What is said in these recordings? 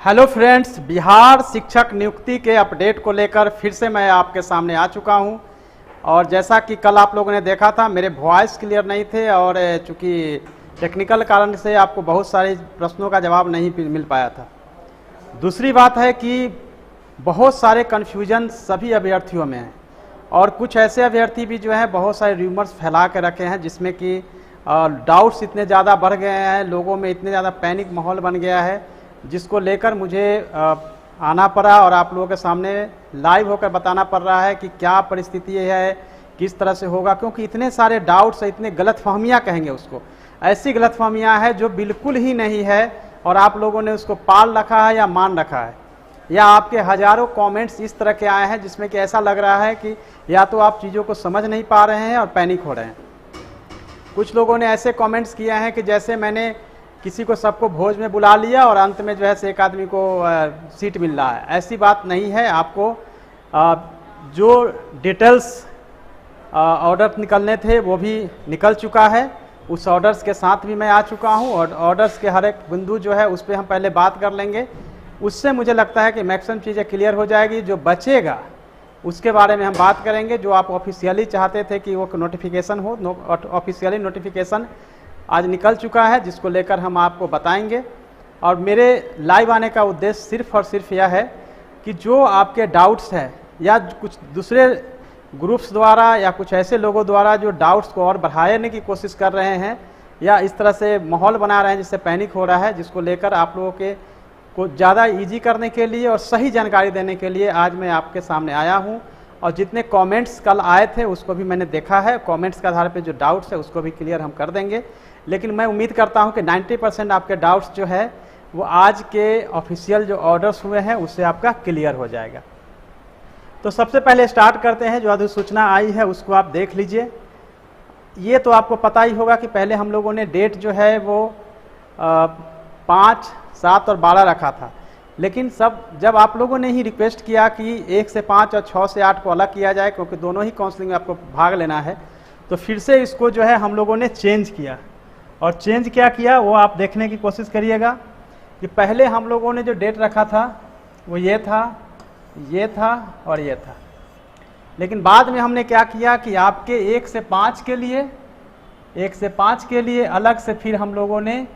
Hello friends, Bihar शिक्षक नियुक्ति के अपडेट को लेकर फिर से मैं आपके सामने आ चुका हूं। और जैसा कि कल आप लोगों ने देखा था, मेरे वॉइस क्लियर नहीं थे और चूँकि टेक्निकल कारण से आपको बहुत सारे प्रश्नों का जवाब नहीं मिल पाया था। दूसरी बात है कि बहुत सारे कन्फ्यूजन सभी अभ्यर्थियों में है और कुछ ऐसे अभ्यर्थी भी जो हैं बहुत सारे र्यूमर्स फैला के रखे हैं, जिसमें कि डाउट्स इतने ज़्यादा बढ़ गए हैं, लोगों में इतने ज़्यादा पैनिक माहौल बन गया है, जिसको लेकर मुझे आना पड़ा और आप लोगों के सामने लाइव होकर बताना पड़ रहा है कि क्या परिस्थिति है, किस तरह से होगा। क्योंकि इतने सारे डाउट्स, इतने गलतफहमियां कहेंगे उसको, ऐसी गलतफहमियां हैं जो बिल्कुल ही नहीं है और आप लोगों ने उसको पाल रखा है या मान रखा है, या आपके हजारों कमेंट्स इस तरह के आए हैं जिसमें कि ऐसा लग रहा है कि या तो आप चीज़ों को समझ नहीं पा रहे हैं और पैनिक हो रहे हैं। कुछ लोगों ने ऐसे कमेंट्स किए हैं कि जैसे मैंने किसी को सबको भोज में बुला लिया और अंत में जो है एक आदमी को सीट मिल रहा है। ऐसी बात नहीं है। आपको जो डिटेल्स ऑर्डर निकलने थे वो भी निकल चुका है, उस ऑर्डर्स के साथ भी मैं आ चुका हूं और ऑर्डर्स के हर एक बिंदु जो है उस पर हम पहले बात कर लेंगे। उससे मुझे लगता है कि मैक्सिमम चीज़ें क्लियर हो जाएगी। जो बचेगा उसके बारे में हम बात करेंगे। जो आप ऑफिशियली चाहते थे कि वो नोटिफिकेशन हो, ऑफिशियली नोटिफिकेशन आज निकल चुका है, जिसको लेकर हम आपको बताएंगे। और मेरे लाइव आने का उद्देश्य सिर्फ और सिर्फ यह है कि जो आपके डाउट्स हैं या कुछ दूसरे ग्रुप्स द्वारा या कुछ ऐसे लोगों द्वारा जो डाउट्स को और बढ़ाने की कोशिश कर रहे हैं या इस तरह से माहौल बना रहे हैं जिससे पैनिक हो रहा है, जिसको लेकर आप लोगों के को ज़्यादा ईजी करने के लिए और सही जानकारी देने के लिए आज मैं आपके सामने आया हूँ। और जितने कमेंट्स कल आए थे उसको भी मैंने देखा है। कमेंट्स के आधार पे जो डाउट्स है उसको भी क्लियर हम कर देंगे। लेकिन मैं उम्मीद करता हूं कि 90% आपके डाउट्स जो है वो आज के ऑफिशियल जो ऑर्डर्स हुए हैं उससे आपका क्लियर हो जाएगा। तो सबसे पहले स्टार्ट करते हैं। जो अधिसूचना आई है उसको आप देख लीजिए। ये तो आपको पता ही होगा कि पहले हम लोगों ने डेट जो है वो 5, 7 और 12 रखा था, लेकिन जब आप लोगों ने ही रिक्वेस्ट किया कि 1 से 5 और 6 से 8 को अलग किया जाए क्योंकि दोनों ही काउंसलिंग में आपको भाग लेना है, तो फिर से इसको जो है हम लोगों ने चेंज किया। और चेंज क्या किया वो आप देखने की कोशिश करिएगा कि पहले हम लोगों ने जो डेट रखा था वो ये था, ये था और ये था। लेकिन बाद में हमने क्या किया कि आपके 1 से 5 के लिए अलग से फिर हम लोगों ने,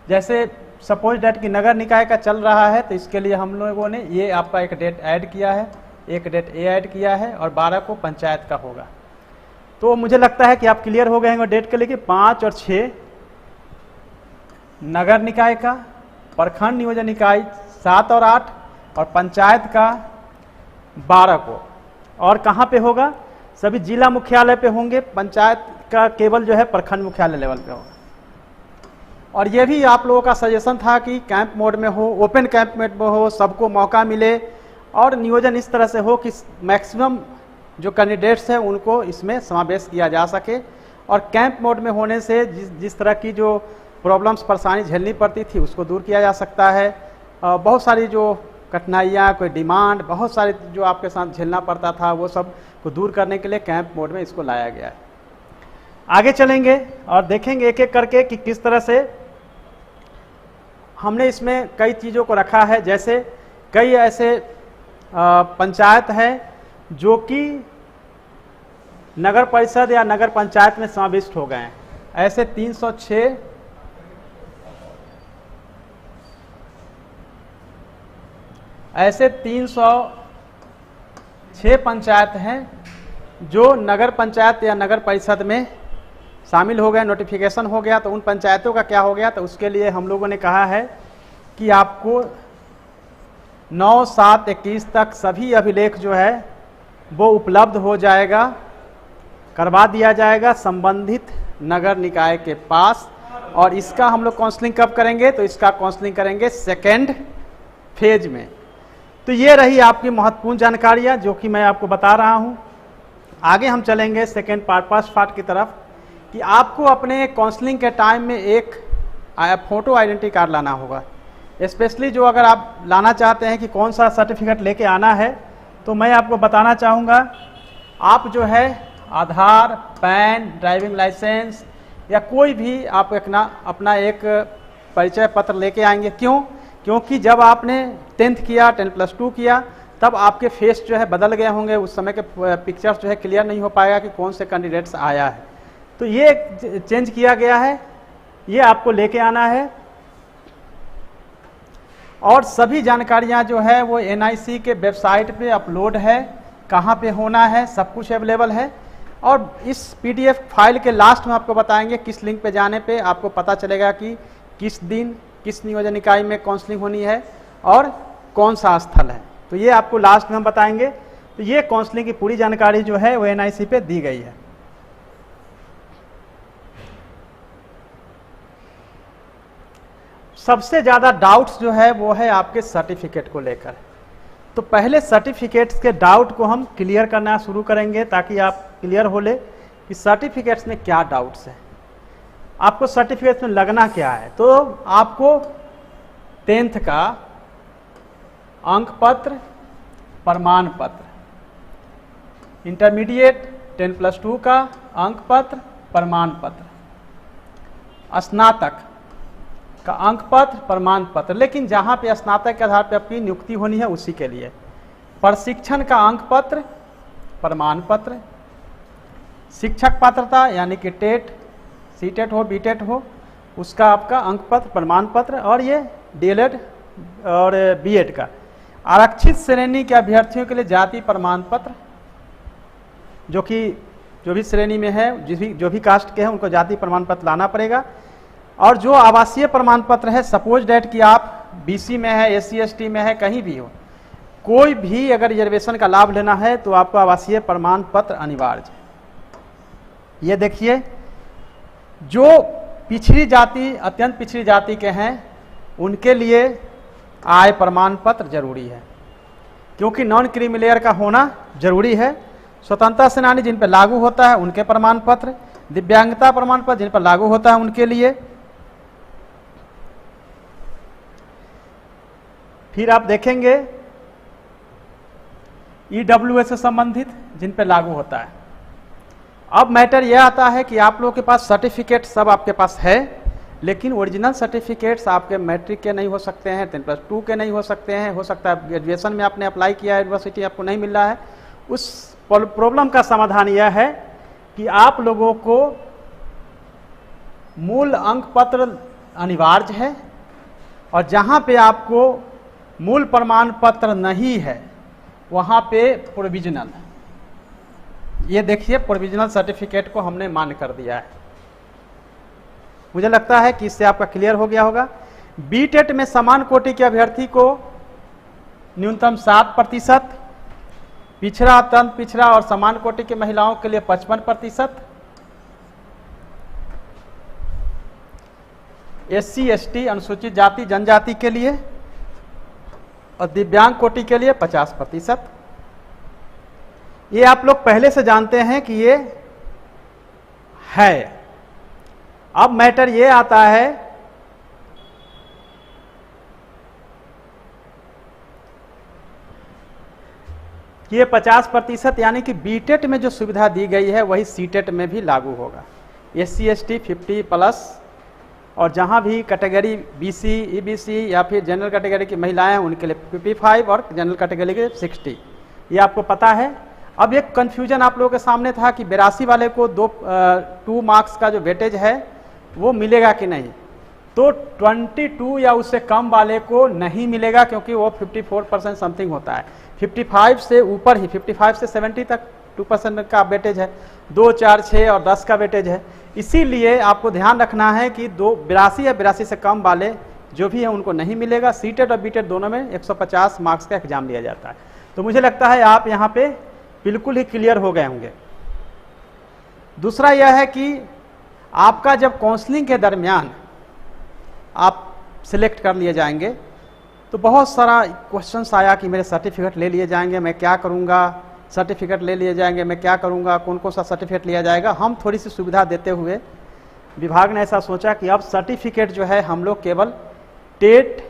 जैसे सपोज डेट की नगर निकाय का चल रहा है तो इसके लिए हम लोगों ने ये आपका एक डेट ऐड किया है, एक डेट ए ऐड किया है और 12 को पंचायत का होगा। तो मुझे लगता है कि आप क्लियर हो गए हैं डेट के लिए। 5 और 6 नगर निकाय का, प्रखंड नियोजन इकाई 7 और 8 और पंचायत का 12 को। और कहाँ पे होगा? सभी जिला मुख्यालय पे होंगे। पंचायत का केवल जो है प्रखंड मुख्यालय लेवल पे होगा। और ये भी आप लोगों का सजेशन था कि कैंप मोड में हो, ओपन कैंप मोड में हो, सबको मौका मिले और नियोजन इस तरह से हो कि मैक्सिमम जो कैंडिडेट्स हैं उनको इसमें समावेश किया जा सके। और कैंप मोड में होने से जिस तरह की जो प्रॉब्लम्स, परेशानी झेलनी पड़ती थी उसको दूर किया जा सकता है। बहुत सारी जो कठिनाइयाँ, कोई डिमांड, बहुत सारी जो आपके साथ झेलना पड़ता था वो सब को दूर करने के लिए कैंप मोड में इसको लाया गया है। आगे चलेंगे और देखेंगे एक एक करके कि किस तरह से हमने इसमें कई चीज़ों को रखा है। जैसे कई ऐसे पंचायत हैं जो कि नगर परिषद या नगर पंचायत में समाविष्ट हो गए हैं। ऐसे 306 पंचायत हैं जो नगर पंचायत या नगर परिषद में शामिल हो गए, नोटिफिकेशन हो गया। तो उन पंचायतों का क्या हो गया? तो उसके लिए हम लोगों ने कहा है कि आपको 9/7/21 तक सभी अभिलेख जो है वो उपलब्ध हो जाएगा, करवा दिया जाएगा संबंधित नगर निकाय के पास। और इसका हम लोग काउंसलिंग कब करेंगे? तो इसका काउंसलिंग करेंगे 2nd फेज में। तो ये रही आपकी महत्वपूर्ण जानकारियाँ जो कि मैं आपको बता रहा हूँ। आगे हम चलेंगे सेकेंड पार्ट की तरफ कि आपको अपने काउंसलिंग के टाइम में एक फ़ोटो आइडेंटिटी कार्ड लाना होगा। स्पेशली जो अगर आप लाना चाहते हैं कि कौन सा सर्टिफिकेट लेके आना है, तो मैं आपको बताना चाहूँगा, आप जो है आधार, पैन, ड्राइविंग लाइसेंस या कोई भी आप अपना एक परिचय पत्र लेके आएंगे। क्यों क्योंकि जब आपने 10th किया, 10+2 किया, तब आपके फेस जो है बदल गए होंगे, उस समय के पिक्चर्स जो है क्लियर नहीं हो पाएगा कि कौन से कैंडिडेट्स आया है। तो ये चेंज किया गया है, ये आपको लेके आना है। और सभी जानकारियां जो है वो NIC के वेबसाइट पे अपलोड है, कहाँ पे होना है सब कुछ अवेलेबल है। और इस PDF फाइल के लास्ट में आपको बताएंगे किस लिंक पे जाने पे आपको पता चलेगा कि किस दिन किस नियोजन इकाई में काउंसलिंग होनी है और कौन सा स्थल है। तो ये आपको लास्ट में हम बताएंगे। तो ये काउंसलिंग की पूरी जानकारी जो है वो NIC पे दी गई है। सबसे ज़्यादा डाउट्स जो है वो है आपके सर्टिफिकेट को लेकर। तो पहले सर्टिफिकेट्स के डाउट को हम क्लियर करना शुरू करेंगे ताकि आप क्लियर हो ले कि सर्टिफिकेट्स में क्या डाउट्स हैं, आपको सर्टिफिकेट्स में लगना क्या है। तो आपको 10th का अंक पत्र, प्रमाण पत्र, इंटरमीडिएट 10+2 का अंक पत्र, प्रमाण पत्र, स्नातक का अंक पत्र, प्रमाण पत्र, लेकिन जहां पे स्नातक के आधार पर आपकी नियुक्ति होनी है उसी के लिए प्रशिक्षण का अंक पत्र, प्रमाण पत्र, शिक्षक पात्रता यानी कि टेट, सीटेट हो, बीटेट हो, उसका आपका अंक पत्र, प्रमाण पत्र, और ये DLED और BEd का। आरक्षित श्रेणी के अभ्यर्थियों के लिए जाति प्रमाण पत्र, जो भी श्रेणी में है, जो भी कास्ट के हैं उनको जाति प्रमाण पत्र लाना पड़ेगा। और जो आवासीय प्रमाण पत्र है, सपोज डेट कि आप BC में है, SC ST में है, कहीं भी हो, कोई भी अगर रिजर्वेशन का लाभ लेना है तो आपको आवासीय प्रमाण पत्र अनिवार्य है। ये देखिए, जो पिछड़ी जाति, अत्यंत पिछड़ी जाति के हैं उनके लिए आय प्रमाण पत्र जरूरी है, क्योंकि नॉन क्रीमी लेयर का होना जरूरी है। स्वतंत्रता सेनानी जिन पर लागू होता है उनके प्रमाण पत्र, दिव्यांगता प्रमाण पत्र जिन पर लागू होता है उनके लिए। फिर आप देखेंगे EWS से संबंधित जिन पर लागू होता है। अब मैटर यह आता है कि आप लोगों के पास सर्टिफिकेट सब आपके पास है, लेकिन ओरिजिनल सर्टिफिकेट्स आपके मैट्रिक के नहीं हो सकते हैं, 10+2 के नहीं हो सकते हैं, हो सकता है ग्रेजुएशन में आपने अप्लाई किया है, यूनिवर्सिटी आपको नहीं मिल रहा है। उस प्रॉब्लम का समाधान यह है कि आप लोगों को मूल अंक पत्र अनिवार्य है, और जहां पे आपको मूल प्रमाण पत्र नहीं है वहां पे प्रोविजनल, ये देखिए प्रोविजनल सर्टिफिकेट को हमने मान्य कर दिया है। मुझे लगता है कि इससे आपका क्लियर हो गया होगा। BTET में समान कोटि के अभ्यर्थी को न्यूनतम 7%, पिछड़ा, अत्यंत पिछड़ा और समान कोटि की महिलाओं के लिए 55%, SC ST अनुसूचित जाति जनजाति के लिए और दिव्यांग कोटि के लिए 50%। ये आप लोग पहले से जानते हैं कि ये है। अब मैटर ये आता है कि ये 50% यानी कि BTET में जो सुविधा दी गई है वही CTET में भी लागू होगा। SC ST 50+, और जहां भी कैटेगरी BC, EBC या फिर जनरल कैटेगरी की महिलाएं हैं उनके लिए 55 और जनरल कैटेगरी के 60, ये आपको पता है। अब एक कंफ्यूजन आप लोगों के सामने था कि 82 वाले को 2 मार्क्स का जो वेटेज है वो मिलेगा कि नहीं। तो 22 या उससे कम वाले को नहीं मिलेगा, क्योंकि वो 54% समथिंग होता है। 55 से ऊपर ही, 55 से 70 तक 2% का वेटेज है, 2, 4, 6 और 10 का वेटेज है। इसीलिए आपको ध्यान रखना है कि 82 या 82 से कम वाले जो भी हैं उनको नहीं मिलेगा। CTET और BTET दोनों में 150 मार्क्स का एग्जाम लिया जाता है। तो मुझे लगता है आप यहाँ पे बिल्कुल ही क्लियर हो गए होंगे। दूसरा यह है कि आपका जब काउंसलिंग के दरमियान आप सिलेक्ट कर लिए जाएंगे तो बहुत सारा क्वेश्चंस आया कि मेरे सर्टिफिकेट ले लिए जाएंगे, मैं क्या करूँगा, सर्टिफिकेट ले लिए जाएंगे, मैं क्या करूँगा, कौन कौन सा सर्टिफिकेट लिया जाएगा। हम थोड़ी सी सुविधा देते हुए विभाग ने ऐसा सोचा कि अब सर्टिफिकेट जो है हम लोग केवल टेट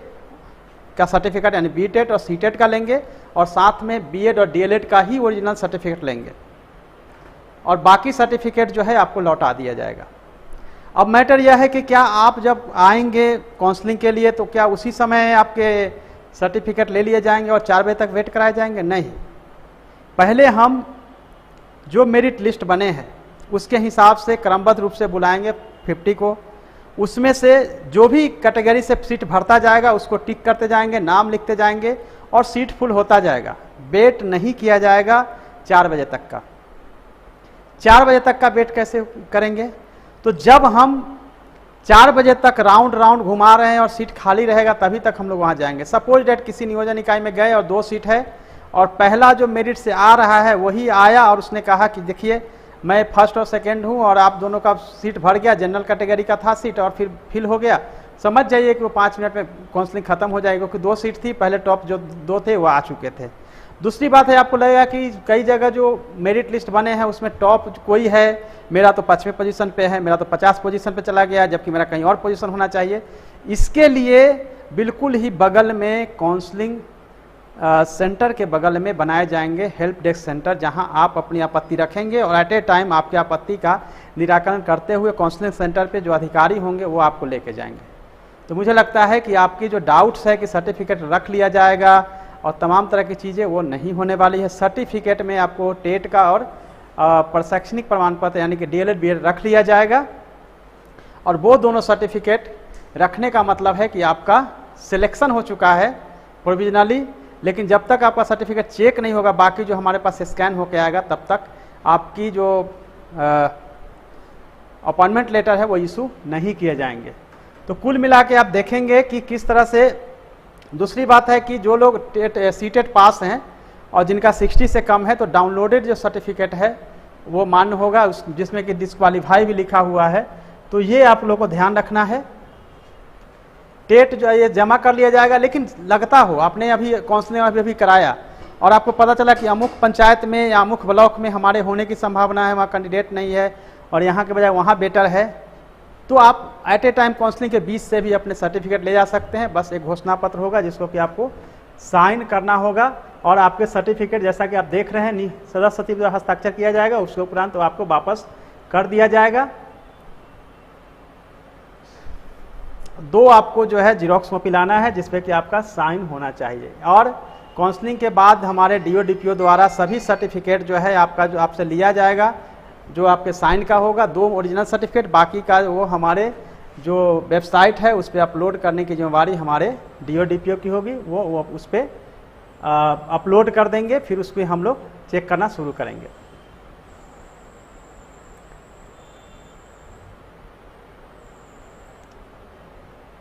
का सर्टिफिकेट यानी BTET और CTET का लेंगे, और साथ में BEd और DLED का ही ओरिजिनल सर्टिफिकेट लेंगे, और बाकी सर्टिफिकेट जो है आपको लौटा दिया जाएगा। अब मैटर यह है कि क्या आप जब आएंगे काउंसलिंग के लिए तो क्या उसी समय आपके सर्टिफिकेट ले लिए जाएंगे और 4 बजे तक वेट कराए जाएंगे? नहीं, पहले हम जो मेरिट लिस्ट बने हैं उसके हिसाब से क्रमबद्ध रूप से बुलाएंगे 50 को। उसमें से जो भी कैटेगरी से सीट भरता जाएगा उसको टिक करते जाएंगे, नाम लिखते जाएंगे और सीट फुल होता जाएगा। वेट नहीं किया जाएगा 4 बजे तक का। 4 बजे तक का वेट कैसे करेंगे? तो जब हम 4 बजे तक राउंड राउंड घुमा रहे हैं और सीट खाली रहेगा तभी तक हम लोग वहां जाएंगे। सपोज डेट किसी नियोजन इकाई में गए और 2 सीट है और पहला जो मेरिट से आ रहा है वही आया और उसने कहा कि देखिए मैं फर्स्ट और सेकंड हूं और आप दोनों का सीट भर गया, जनरल कैटेगरी का था सीट और फिर फिल हो गया, समझ जाइए कि वो 5 मिनट में काउंसलिंग खत्म हो जाएगी, क्योंकि 2 सीट थी, पहले टॉप जो 2 थे वो आ चुके थे। दूसरी बात है, आपको लगेगा कि कई जगह जो मेरिट लिस्ट बने हैं उसमें टॉप कोई है, मेरा तो 5वें पोजीशन पे है, मेरा तो 50 पोजीशन पे चला गया, जबकि मेरा कहीं और पोजीशन होना चाहिए। इसके लिए बिल्कुल ही बगल में काउंसलिंग सेंटर के बगल में बनाए जाएंगे हेल्प डेस्क सेंटर, जहां आप अपनी आपत्ति रखेंगे और एट ए टाइम आपकी आपत्ति का निराकरण करते हुए काउंसलिंग सेंटर पे जो अधिकारी होंगे वो आपको लेके जाएंगे। तो मुझे लगता है कि आपकी जो डाउट्स है कि सर्टिफिकेट रख लिया जाएगा और तमाम तरह की चीज़ें, वो नहीं होने वाली है। सर्टिफिकेट में आपको टेट का और प्रशैक्षणिक प्रमाण पत्र यानी कि DLED BEd रख लिया जाएगा और वो दोनों सर्टिफिकेट रखने का मतलब है कि आपका सिलेक्शन हो चुका है प्रोविजनली। लेकिन जब तक आपका सर्टिफिकेट चेक नहीं होगा, बाकी जो हमारे पास स्कैन होकर आएगा, तब तक आपकी जो अपॉइंटमेंट लेटर है वो इशू नहीं किए जाएंगे। तो कुल मिला के आप देखेंगे कि किस तरह से। दूसरी बात है कि जो लोग सीटेट पास हैं और जिनका 60 से कम है तो डाउनलोडेड जो सर्टिफिकेट है वो मान्य होगा, जिसमें कि डिस्क्वालीफाई भी लिखा हुआ है। तो ये आप लोगों को ध्यान रखना है। टेट जो है ये जमा कर लिया जाएगा, लेकिन लगता हो आपने अभी काउंसलिंग अभी कराया और आपको पता चला कि अमुक पंचायत में या अमुक ब्लॉक में हमारे होने की संभावना है, वहाँ कैंडिडेट नहीं है और यहाँ के बजाय वहाँ बेटर है, तो आप एट ए टाइम काउंसलिंग के बीच से भी अपने सर्टिफिकेट ले जा सकते हैं। बस एक घोषणा पत्र होगा जिसको कि आपको साइन करना होगा और आपके सर्टिफिकेट जैसा कि आप देख रहे हैं सदस्य सचिव द्वारा हस्ताक्षर किया जाएगा, उसके उपरांत तो आपको वापस कर दिया जाएगा। 2 आपको जो है जीरोक्स कॉपी लाना है जिसपे कि आपका साइन होना चाहिए। और काउंसलिंग के बाद हमारे DO DPO द्वारा सभी सर्टिफिकेट जो है आपका जो आपसे लिया जाएगा, जो आपके साइन का होगा, 2 ओरिजिनल सर्टिफिकेट, बाकी का वो हमारे जो वेबसाइट है उस पर अपलोड करने की जिम्मेवारी हमारे DO DPO की होगी। वो उस पर अपलोड कर देंगे, फिर उसको हम लोग चेक करना शुरू करेंगे।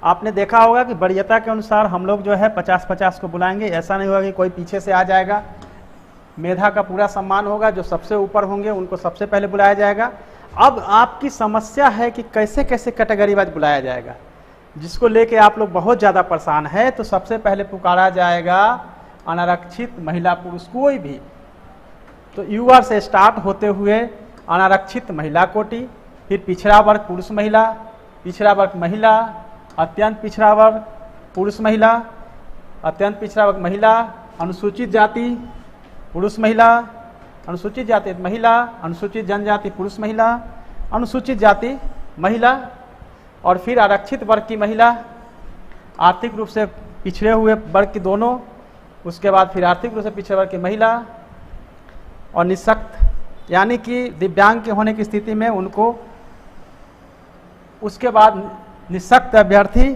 आपने देखा होगा कि वरीयता के अनुसार हम लोग जो है 50-50 को बुलाएंगे। ऐसा नहीं होगा कि कोई पीछे से आ जाएगा। मेधा का पूरा सम्मान होगा, जो सबसे ऊपर होंगे उनको सबसे पहले बुलाया जाएगा। अब आपकी समस्या है कि कैसे कैसे कैटेगरी वाइज बुलाया जाएगा, जिसको लेके आप लोग बहुत ज़्यादा परेशान है। तो सबसे पहले पुकारा जाएगा अनारक्षित महिला पुरुष कोई भी। तो UR से स्टार्ट होते हुए अनारक्षित महिला कोटि, फिर पिछड़ा वर्ग पुरुष महिला, पिछड़ा वर्ग महिला, अत्यंत पिछड़ा वर्ग पुरुष महिला, अत्यंत पिछड़ा वर्ग महिला, अनुसूचित जाति पुरुष महिला, अनुसूचित जाति महिला, अनुसूचित जनजाति पुरुष महिला, अनुसूचित जाति महिला, और फिर आरक्षित वर्ग की महिला, आर्थिक रूप से पिछड़े हुए वर्ग की दोनों, उसके बाद फिर आर्थिक रूप से पिछड़े वर्ग की महिला, और निःशक्त यानी कि दिव्यांग के होने की स्थिति में उनको। उसके बाद निःशक्त अभ्यर्थी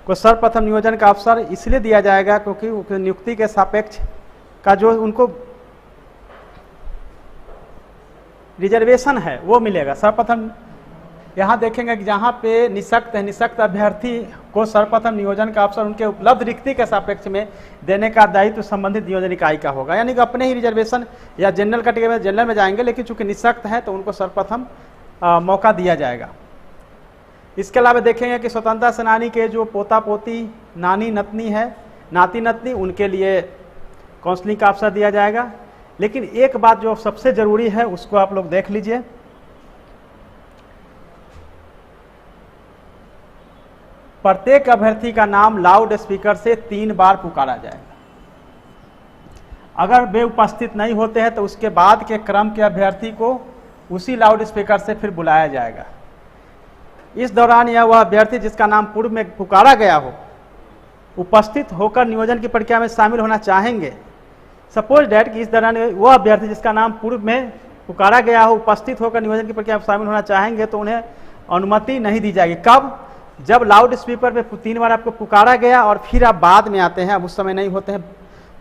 को सर्वप्रथम नियोजन का अवसर इसलिए दिया जाएगा क्योंकि नियुक्ति के सापेक्ष का जो उनको रिजर्वेशन है वो मिलेगा सर्वप्रथम। यहाँ देखेंगे कि जहाँ पे निःशक्त है, निःशक्त अभ्यर्थी को सर्वप्रथम नियोजन का अवसर उनके उपलब्ध रिक्ति के सापेक्ष में देने का दायित्व संबंधित नियोजन इकाई का होगा। यानी कि अपने ही रिजर्वेशन या जनरल कैटेगरी में जनरल में जाएंगे, लेकिन चूंकि निःशक्त है तो उनको सर्वप्रथम मौका दिया जाएगा। इसके अलावा देखेंगे कि स्वतंत्रता सेनानी के जो पोता पोती, नानी नतनी है, नाती नतनी, उनके लिए काउंसलिंग का अवसर दिया जाएगा। लेकिन एक बात जो सबसे जरूरी है उसको आप लोग देख लीजिए। प्रत्येक अभ्यर्थी का नाम लाउड स्पीकर से 3 बार पुकारा जाएगा। अगर वे उपस्थित नहीं होते हैं तो उसके बाद के क्रम के अभ्यर्थी को उसी लाउड स्पीकर से फिर बुलाया जाएगा। इस दौरान यह वह अभ्यर्थी जिसका नाम पूर्व में पुकारा गया हो उपस्थित होकर नियोजन की प्रक्रिया में शामिल होना चाहेंगे। सपोज डैट कि इस दौरान वह अभ्यर्थी जिसका नाम पूर्व में पुकारा गया हो उपस्थित होकर नियोजन की प्रक्रिया में शामिल होना चाहेंगे तो उन्हें अनुमति नहीं दी जाएगी। कब? जब लाउड स्पीकर पे 3 बार आपको पुकारा गया और फिर आप बाद में आते हैं, अब उस समय नहीं होते हैं,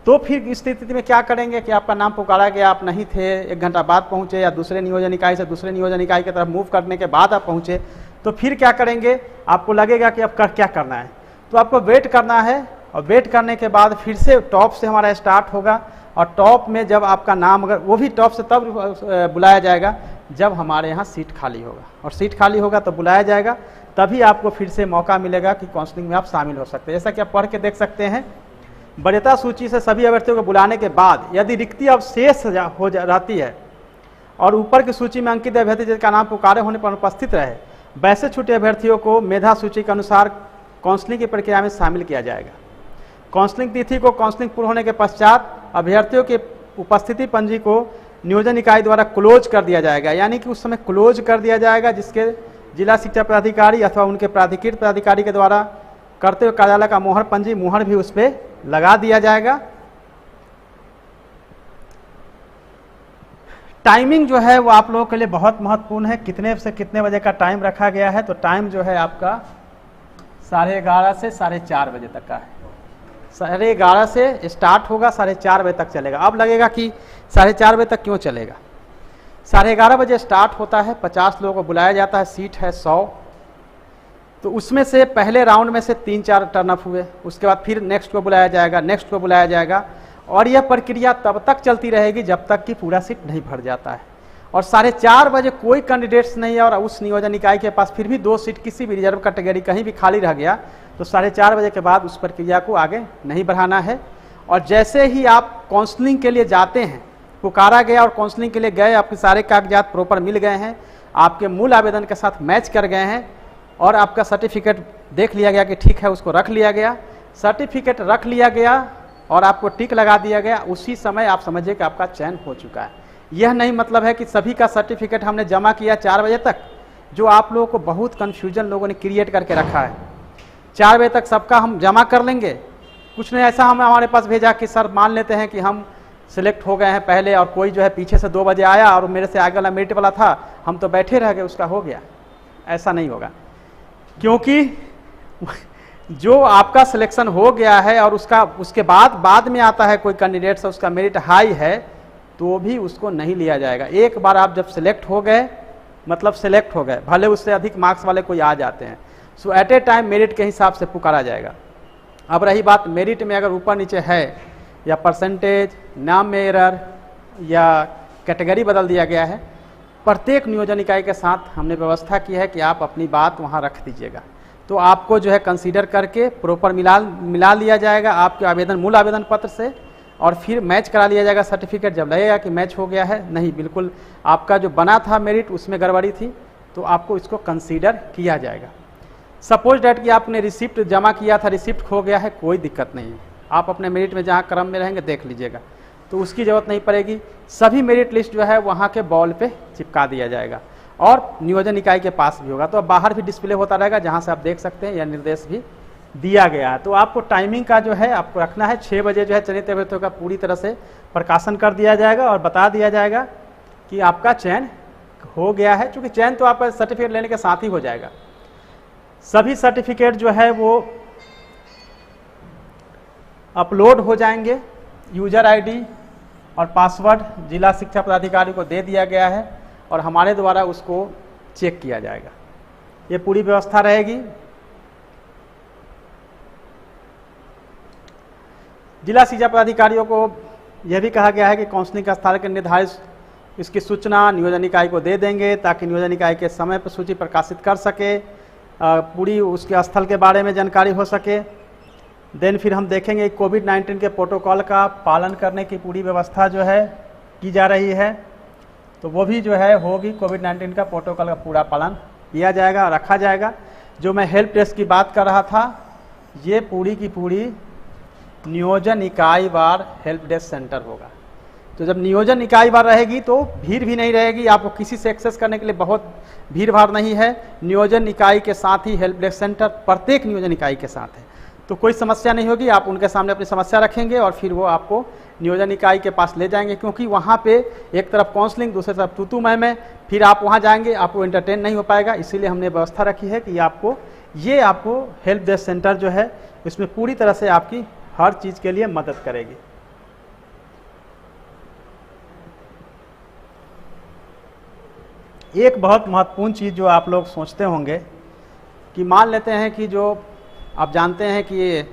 तो फिर इस स्थिति में क्या करेंगे कि आपका नाम पुकारा गया, आप नहीं थे, 1 घंटा बाद पहुंचे या दूसरे नियोजन इकाई से दूसरे नियोजन इकाई की तरफ मूव करने के बाद आप पहुंचे, तो फिर क्या करेंगे? आपको लगेगा कि अब क्या करना है, तो आपको वेट करना है और वेट करने के बाद फिर से टॉप से हमारा स्टार्ट होगा और टॉप में जब आपका नाम, अगर वो भी टॉप से तब बुलाया जाएगा जब हमारे यहाँ सीट खाली होगा, और सीट खाली होगा तो बुलाया जाएगा, तभी आपको फिर से मौका मिलेगा कि काउंसलिंग में आप शामिल हो सकते हैं। जैसा कि आप पढ़ के देख सकते हैं, वरीयता सूची से सभी अभ्यर्थियों को बुलाने के बाद यदि रिक्ति अवशेष रहती है और ऊपर की सूची में अंकित अभ्यर्थी जिसका नाम पुकारे होने पर अनुपस्थित रहे, वैसे छूटे अभ्यर्थियों को मेधा सूची के अनुसार काउंसलिंग की प्रक्रिया में शामिल किया जाएगा। काउंसलिंग तिथि को काउंसलिंग पूर्ण होने के पश्चात अभ्यर्थियों की उपस्थिति पंजी को नियोजन इकाई द्वारा क्लोज कर दिया जाएगा, यानी कि उस समय क्लोज कर दिया जाएगा, जिसके जिला शिक्षा पदाधिकारी अथवा उनके प्राधिकृत पदाधिकारी के द्वारा करते हुए कार्यालय का मोहर पंजी मुहर भी उस पर लगा दिया जाएगा। टाइमिंग जो है वो आप लोगों के लिए बहुत महत्वपूर्ण है। कितने से कितने बजे का टाइम रखा गया है? तो टाइम जो है आपका 11:30 से 4:30 बजे तक का है। 11:30 से स्टार्ट होगा, 4:30 बजे तक चलेगा। अब लगेगा कि 4:30 बजे तक क्यों चलेगा? 11:30 बजे स्टार्ट होता है, 50 लोगों को बुलाया जाता है, सीट है 100, तो उसमें से पहले राउंड में से 3-4 टर्नअप हुए, उसके बाद फिर नेक्स्ट को बुलाया जाएगा, नेक्स्ट को बुलाया जाएगा, और यह प्रक्रिया तब तक चलती रहेगी जब तक कि पूरा सीट नहीं भर जाता है। और 4:30 बजे कोई कैंडिडेट्स नहीं है और उस नियोजन इकाई के पास फिर भी 2 सीट किसी भी रिजर्व कैटेगरी कहीं भी खाली रह गया, तो 4:30 बजे के बाद उस प्रक्रिया को आगे नहीं बढ़ाना है। और जैसे ही आप काउंसलिंग के लिए जाते हैं, पुकारा गया और काउंसलिंग के लिए गए, आपके सारे कागजात प्रॉपर मिल गए हैं, आपके मूल आवेदन के साथ मैच कर गए हैं और आपका सर्टिफिकेट देख लिया गया कि ठीक है, उसको रख लिया गया, सर्टिफिकेट रख लिया गया और आपको टिक लगा दिया गया, उसी समय आप समझिए कि आपका चयन हो चुका है। यह नहीं मतलब है कि सभी का सर्टिफिकेट हमने जमा किया 4 बजे तक, जो आप लोगों को बहुत कन्फ्यूजन लोगों ने क्रिएट करके रखा है। 4 बजे तक सबका हम जमा कर लेंगे, कुछ नहीं ऐसा हमारे पास भेजा कि सर मान लेते हैं कि हम सिलेक्ट हो गए हैं पहले और कोई जो है पीछे से 2 बजे आया और मेरे से आगे वाला मेरिट वाला था, हम तो बैठे रह गए, उसका हो गया। ऐसा नहीं होगा, क्योंकि जो आपका सिलेक्शन हो गया है और उसके बाद में आता है कोई कैंडिडेट से उसका मेरिट हाई है, तो भी उसको नहीं लिया जाएगा। एक बार आप जब सिलेक्ट हो गए मतलब सिलेक्ट हो गए, भले उससे अधिक मार्क्स वाले कोई आ जाते हैं, सो एट ए टाइम मेरिट के हिसाब से पुकारा जाएगा। अब रही बात मेरिट में अगर ऊपर नीचे है या परसेंटेज, नाम में एरर या कैटेगरी बदल दिया गया है, प्रत्येक नियोजन इकाई के साथ हमने व्यवस्था की है कि आप अपनी बात वहाँ रख दीजिएगा, तो आपको जो है कंसीडर करके प्रॉपर मिला लिया जाएगा आपके आवेदन मूल आवेदन पत्र से, और फिर मैच करा लिया जाएगा सर्टिफिकेट। जब लगेगा कि मैच हो गया है, नहीं बिल्कुल आपका जो बना था मेरिट उसमें गड़बड़ी थी, तो आपको इसको कंसीडर किया जाएगा। सपोज डैट कि आपने रिसिप्ट जमा किया था, रिसिप्ट खो गया है, कोई दिक्कत नहीं है, आप अपने मेरिट में जहाँ क्रम में रहेंगे देख लीजिएगा, तो उसकी ज़रूरत नहीं पड़ेगी। सभी मेरिट लिस्ट जो है वहाँ के बॉल पे चिपका दिया जाएगा और नियोजन इकाई के पास भी होगा, तो अब बाहर भी डिस्प्ले होता रहेगा जहाँ से आप देख सकते हैं, यह निर्देश भी दिया गया है। तो आपको टाइमिंग का जो है आपको रखना है 6 बजे जो है चयनित अभ्यर्थियों का पूरी तरह से प्रकाशन कर दिया जाएगा और बता दिया जाएगा कि आपका चयन हो गया है। चूँकि चयन तो आपका सर्टिफिकेट लेने के साथ ही हो जाएगा, सभी सर्टिफिकेट जो है वो अपलोड हो जाएंगे, यूजर आईडी और पासवर्ड जिला शिक्षा पदाधिकारी को दे दिया गया है और हमारे द्वारा उसको चेक किया जाएगा। ये पूरी व्यवस्था रहेगी। जिला शिक्षा पदाधिकारियों को यह भी कहा गया है कि काउंसलिंग का स्थल के निर्धारित इसकी सूचना नियोजन इकाई को दे देंगे ताकि नियोजन इकाई के समय पर सूची प्रकाशित कर सके, पूरी उसके स्थल के बारे में जानकारी हो सके। देन फिर हम देखेंगे कोविड-19 के प्रोटोकॉल का पालन करने की पूरी व्यवस्था जो है की जा रही है, तो वो भी जो है होगी। कोविड-19 का प्रोटोकॉल का पूरा पालन किया जाएगा, रखा जाएगा। जो मैं हेल्प डेस्क की बात कर रहा था, ये पूरी की पूरी नियोजन इकाई वार हेल्प डेस्क सेंटर होगा। तो जब नियोजन इकाई वार रहेगी तो भीड़ भी नहीं रहेगी, आपको किसी से एक्सेस करने के लिए बहुत भीड़ भाड़ नहीं है। नियोजन इकाई के साथ ही हेल्प डेस्क सेंटर प्रत्येक नियोजन इकाई के साथ है, तो कोई समस्या नहीं होगी। आप उनके सामने अपनी समस्या रखेंगे और फिर वो आपको नियोजन इकाई के पास ले जाएंगे, क्योंकि वहाँ पे एक तरफ काउंसलिंग, दूसरी तरफ तू मैं, फिर आप वहाँ जाएंगे, आपको एंटरटेन नहीं हो पाएगा। इसीलिए हमने व्यवस्था रखी है कि आपको हेल्प डेस्क सेंटर जो है इसमें पूरी तरह से आपकी हर चीज़ के लिए मदद करेगी। एक बहुत महत्वपूर्ण चीज़ जो आप लोग सोचते होंगे कि मान लेते हैं कि जो आप जानते हैं कि ये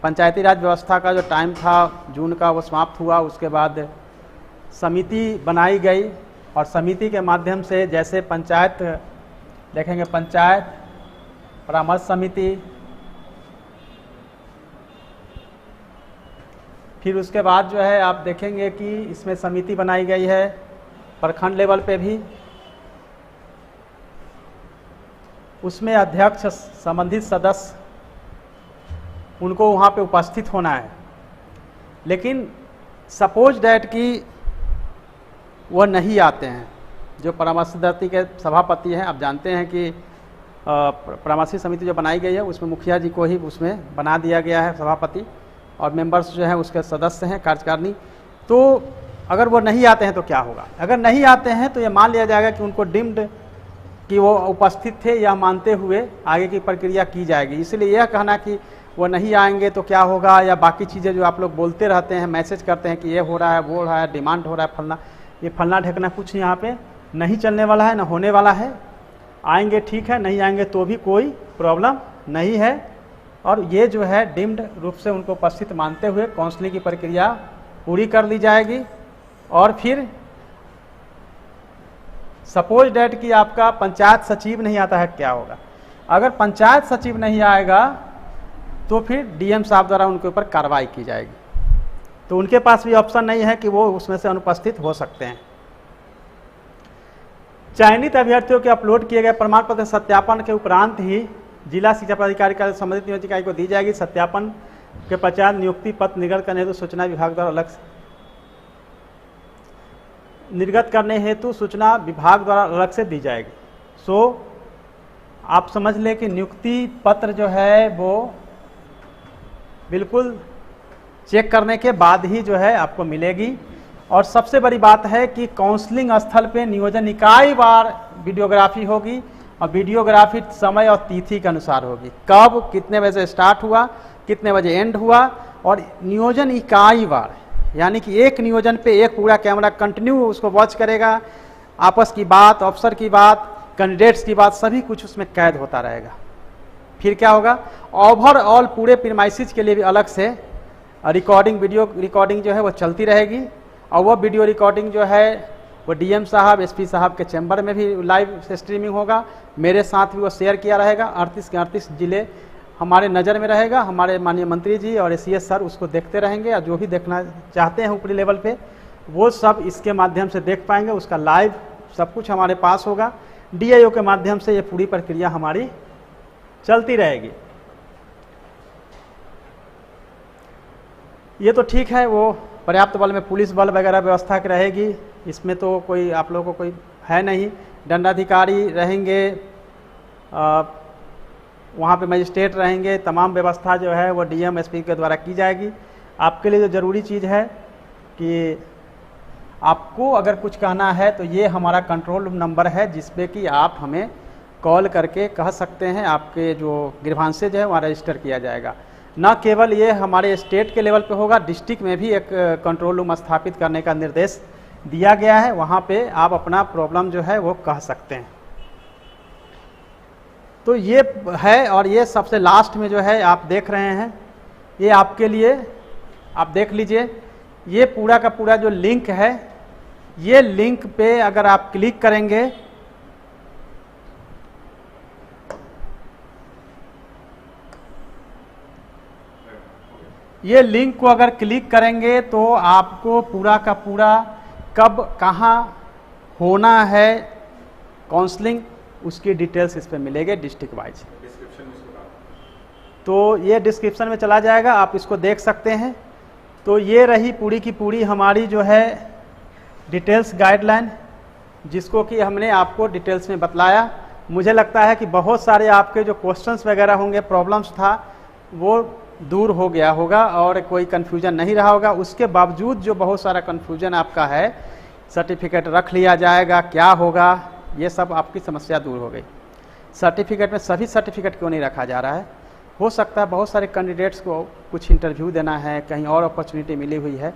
पंचायती राज व्यवस्था का जो टाइम था जून का वो समाप्त हुआ, उसके बाद समिति बनाई गई और समिति के माध्यम से जैसे पंचायत देखेंगे, पंचायत परामर्श समिति, फिर उसके बाद जो है आप देखेंगे कि इसमें समिति बनाई गई है प्रखंड लेवल पे भी, उसमें अध्यक्ष, संबंधित सदस्य, उनको वहाँ पे उपस्थित होना है। लेकिन सपोज डैट कि वह नहीं आते हैं, जो परामर्शदात्री के सभापति हैं, आप जानते हैं कि परामर्शी समिति जो बनाई गई है उसमें मुखिया जी को ही उसमें बना दिया गया है सभापति, और मेंबर्स जो हैं उसके सदस्य हैं कार्यकारिणी। तो अगर वो नहीं आते हैं तो क्या होगा? अगर नहीं आते हैं तो ये मान लिया जाएगा कि उनको डिम्ड कि वो उपस्थित थे, यह मानते हुए आगे की प्रक्रिया की जाएगी। इसलिए यह कहना कि वो नहीं आएंगे तो क्या होगा, या बाकी चीज़ें जो आप लोग बोलते रहते हैं, मैसेज करते हैं कि ये हो रहा है, वो हो रहा है, डिमांड हो रहा है, फलना, ये फलना ढकना कुछ यहाँ पे नहीं चलने वाला है, ना होने वाला है। आएंगे ठीक है, नहीं आएंगे तो भी कोई प्रॉब्लम नहीं है। और ये जो है डिम्ड रूप से उनको उपस्थित मानते हुए काउंसलिंग की प्रक्रिया पूरी कर ली जाएगी। और फिर सपोज डैट कि आपका पंचायत सचिव नहीं आता है, क्या होगा? अगर पंचायत सचिव नहीं आएगा तो फिर डीएम साहब द्वारा उनके ऊपर कार्रवाई की जाएगी। तो उनके पास भी ऑप्शन नहीं है कि वो उसमें से अनुपस्थित हो सकते हैं। चयनित अभ्यर्थियों के अपलोड किए गए प्रमाण पत्र सत्यापन के उपरांत ही जिला शिक्षा पदाधिकारी का संबंधित नियोजन इकाई को दी जाएगी। सत्यापन के पश्चात नियुक्ति पत्र निर्गत करने हेतु सूचना विभाग द्वारा अलग से दी जाएगी। सो आप समझ लें कि नियुक्ति पत्र जो है वो बिल्कुल चेक करने के बाद ही जो है आपको मिलेगी। और सबसे बड़ी बात है कि काउंसलिंग स्थल पे नियोजन इकाई वार वीडियोग्राफी होगी, और वीडियोग्राफी समय और तिथि के अनुसार होगी, कब कितने बजे स्टार्ट हुआ, कितने बजे एंड हुआ। और नियोजन इकाई वार यानी कि एक नियोजन पे एक पूरा कैमरा कंटिन्यू उसको वॉच करेगा, आपस की बात, अफसर की बात, कैंडिडेट्स की बात, सभी कुछ उसमें कैद होता रहेगा। फिर क्या होगा, ओवरऑल पूरे प्रीमाइसिस के लिए भी अलग से रिकॉर्डिंग, वीडियो रिकॉर्डिंग जो है वो चलती रहेगी। और वो वीडियो रिकॉर्डिंग जो है वो डीएम साहब, एसपी साहब के चैम्बर में भी लाइव स्ट्रीमिंग होगा, मेरे साथ भी वो शेयर किया रहेगा। 38 के 38 जिले हमारे नज़र में रहेगा, हमारे माननीय मंत्री जी और एसीएस सर उसको देखते रहेंगे, और जो भी देखना चाहते हैं ऊपरी लेवल पे वो सब इसके माध्यम से देख पाएंगे। उसका लाइव सब कुछ हमारे पास होगा। डीआईओ के माध्यम से ये पूरी प्रक्रिया हमारी चलती रहेगी। ये तो ठीक है, वो पर्याप्त बल में पुलिस बल वगैरह व्यवस्था की रहेगी, इसमें तो कोई आप लोगों को कोई है नहीं। दंडाधिकारी रहेंगे, वहाँ पे मजिस्ट्रेट रहेंगे, तमाम व्यवस्था जो है वो डीएम एसपी के द्वारा की जाएगी। आपके लिए जो ज़रूरी चीज़ है कि आपको अगर कुछ कहना है तो ये हमारा कंट्रोल रूम नंबर है, जिस पे कि आप हमें कॉल करके कह सकते हैं। आपके जो ग्रीवांसेज है वहाँ रजिस्टर किया जाएगा। न केवल ये हमारे स्टेट के लेवल पे होगा, डिस्ट्रिक्ट में भी एक कंट्रोल रूम स्थापित करने का निर्देश दिया गया है, वहाँ पे आप अपना प्रॉब्लम जो है वो कह सकते हैं। तो ये है, और ये सबसे लास्ट में जो है आप देख रहे हैं, ये आपके लिए आप देख लीजिए, ये पूरा का पूरा जो लिंक है, ये लिंक पे अगर आप क्लिक करेंगे ये लिंक को अगर क्लिक करेंगे तो आपको पूरा का पूरा कब कहाँ होना है काउंसलिंग उसकी डिटेल्स इस पे मिलेगी डिस्ट्रिक्ट वाइज। तो ये डिस्क्रिप्शन में चला जाएगा, आप इसको देख सकते हैं। तो ये रही पूरी की पूरी हमारी जो है डिटेल्स गाइडलाइन, जिसको कि हमने आपको डिटेल्स में बतलाया। मुझे लगता है कि बहुत सारे आपके जो क्वेश्चंस वगैरह होंगे, प्रॉब्लम्स था, वो दूर हो गया होगा और कोई कन्फ्यूजन नहीं रहा होगा। उसके बावजूद जो बहुत सारा कन्फ्यूजन आपका है, सर्टिफिकेट रख लिया जाएगा, क्या होगा, ये सब आपकी समस्या दूर हो गई। सर्टिफिकेट में सभी सर्टिफिकेट क्यों नहीं रखा जा रहा है? हो सकता है बहुत सारे कैंडिडेट्स को कुछ इंटरव्यू देना है, कहीं और अपॉर्चुनिटी मिली हुई है,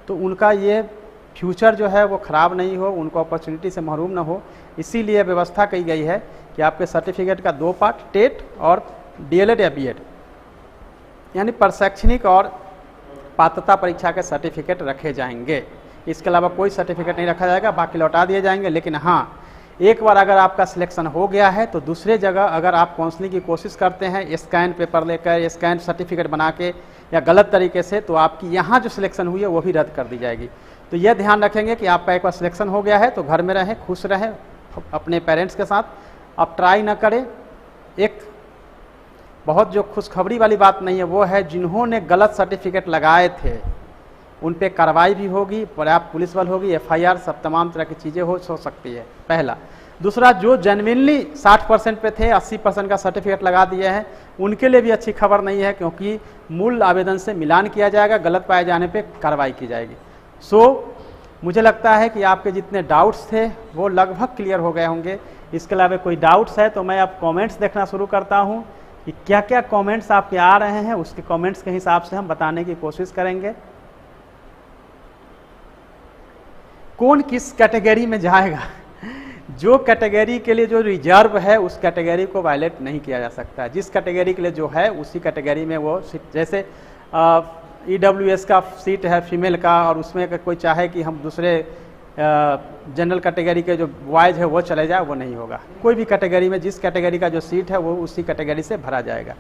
तो उनका ये फ्यूचर जो है वो ख़राब नहीं हो, उनको अपॉर्चुनिटी से महरूम ना हो, इसीलिए व्यवस्था की गई है कि आपके सर्टिफिकेट का 2 पार्ट, टेट और डीएलएड या बीएड, यानी प्रशैक्षणिक और पात्रता परीक्षा के सर्टिफिकेट रखे जाएंगे। इसके अलावा कोई सर्टिफिकेट नहीं रखा जाएगा, बाकी लौटा दिए जाएंगे। लेकिन हाँ, एक बार अगर आपका सिलेक्शन हो गया है तो दूसरे जगह अगर आप काउंसलिंग की कोशिश करते हैं स्कैन पेपर लेकर, स्कैन सर्टिफिकेट बना के या गलत तरीके से, तो आपकी यहाँ जो सिलेक्शन हुई है वो भी रद्द कर दी जाएगी। तो यह ध्यान रखेंगे कि आपका एक बार सिलेक्शन हो गया है तो घर में रहें, खुश रहें अपने पेरेंट्स के साथ। अब ट्राई ना करें। एक बहुत जो खुशखबरी वाली बात नहीं है वो है, जिन्होंने गलत सर्टिफिकेट लगाए थे उन पे कार्रवाई भी होगी, पर्याप्त पुलिस बल होगी, एफआईआर, सब तमाम तरह की चीज़ें हो सकती है, पहला। दूसरा, जो जेन्युइनली 60% पे थे, 80% का सर्टिफिकेट लगा दिए हैं, उनके लिए भी अच्छी खबर नहीं है, क्योंकि मूल आवेदन से मिलान किया जाएगा, गलत पाए जाने पे कार्रवाई की जाएगी। मुझे लगता है कि आपके जितने डाउट्स थे वो लगभग क्लियर हो गए होंगे। इसके अलावा कोई डाउट्स है तो मैं अब कमेंट्स देखना शुरू करता हूँ कि क्या क्या कमेंट्स आपके आ रहे हैं, उसके कमेंट्स के हिसाब से हम बताने की कोशिश करेंगे। कौन किस कैटेगरी में जाएगा? जो कैटेगरी के लिए जो रिजर्व है उस कैटेगरी को वायलेट नहीं किया जा सकता। जिस कैटेगरी के लिए जो है उसी कैटेगरी में वो, जैसे ईडब्ल्यूएस का सीट है फीमेल का, और उसमें अगर कोई चाहे कि हम दूसरे जनरल कैटेगरी के जो बॉयज़ है वो चले जाए, वो नहीं होगा। कोई भी कैटेगरी में जिस कैटेगरी का जो सीट है वो उसी कैटेगरी से भरा जाएगा।